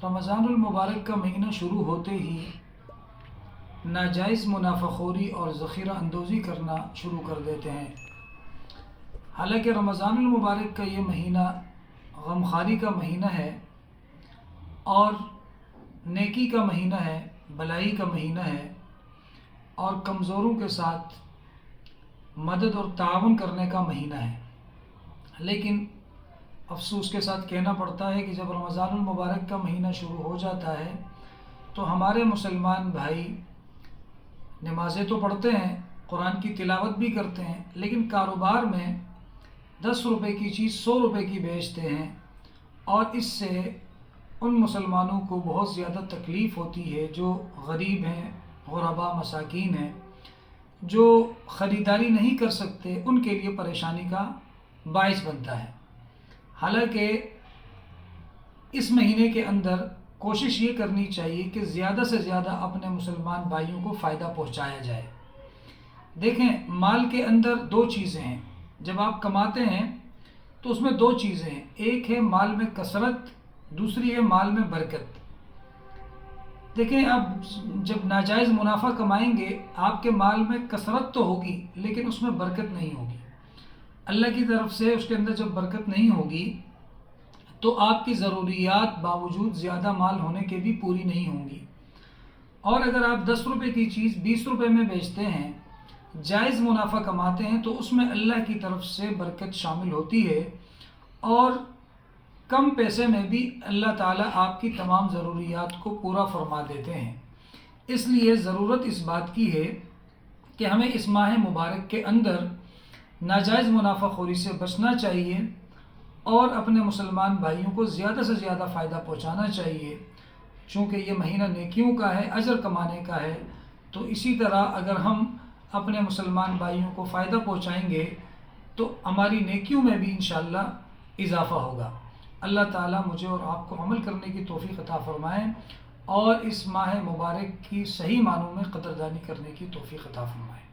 रमज़ानुल मुबारक का महीना शुरू होते ही नाजायज़ मुनाफ़ाखोरी और ज़ख़ीरा अंदोज़ी करना शुरू कर देते हैं। हालांकि रमज़ानुल मुबारक का ये महीना गमखारी का महीना है और नेकी का महीना है, भलाई का महीना है और कमज़ोरों के साथ मदद और ताउन करने का महीना है। लेकिन अफसोस के साथ कहना पड़ता है कि जब रमज़ानुल मुबारक का महीना शुरू हो जाता है तो हमारे मुसलमान भाई नमाज़ें तो पढ़ते हैं, कुरान की तिलावत भी करते हैं, लेकिन कारोबार में 10 रुपए की चीज़ 100 रुपए की बेचते हैं और इससे उन मुसलमानों को बहुत ज़्यादा तकलीफ़ होती है जो गरीब हैं, गुरबा मसाकीन हैं, जो ख़रीदारी नहीं कर सकते, उनके लिए परेशानी का बाइस बनता है। हालांकि इस महीने के अंदर कोशिश ये करनी चाहिए कि ज़्यादा से ज़्यादा अपने मुसलमान भाइयों को फ़ायदा पहुंचाया जाए। देखें, माल के अंदर दो चीज़ें हैं। जब आप कमाते हैं तो उसमें दो चीज़ें हैं, एक है माल में कसरत, दूसरी है माल में बरकत। देखें, आप जब नाजायज़ मुनाफा कमाएंगे आपके माल में कसरत तो होगी लेकिन उसमें बरकत नहीं होगी। अल्लाह की तरफ से उसके अंदर जब बरकत नहीं होगी तो आपकी ज़रूरियात बावजूद ज़्यादा माल होने के भी पूरी नहीं होंगी। और अगर आप 10 रुपए की चीज़ 20 रुपए में बेचते हैं, जायज़ मुनाफा कमाते हैं, तो उसमें अल्लाह की तरफ से बरकत शामिल होती है और कम पैसे में भी अल्लाह ताला आपकी तमाम ज़रूरियात को पूरा फरमा देते हैं। इसलिए ज़रूरत इस बात की है कि हमें इस माह मुबारक के अंदर नाजायज़ मुनाफ़ाखोरी से बचना चाहिए और अपने मुसलमान भाइयों को ज़्यादा से ज़्यादा फ़ायदा पहुँचाना चाहिए। चूँकि ये महीना नेकियों का है, अजर कमाने का है, तो इसी तरह अगर हम अपने मुसलमान भाइयों को फ़ायदा पहुँचाएंगे तो हमारी नेकियों में भी इंशाअल्लाह इजाफ़ा होगा। अल्लाह ताला मुझे और आपको अमल करने की तौफ़ीक़ अता फ़रमाएँ और इस माह मुबारक की सही मानों में क़दरदानी करने की तौफ़ीक़ अता फ़रमाएँ।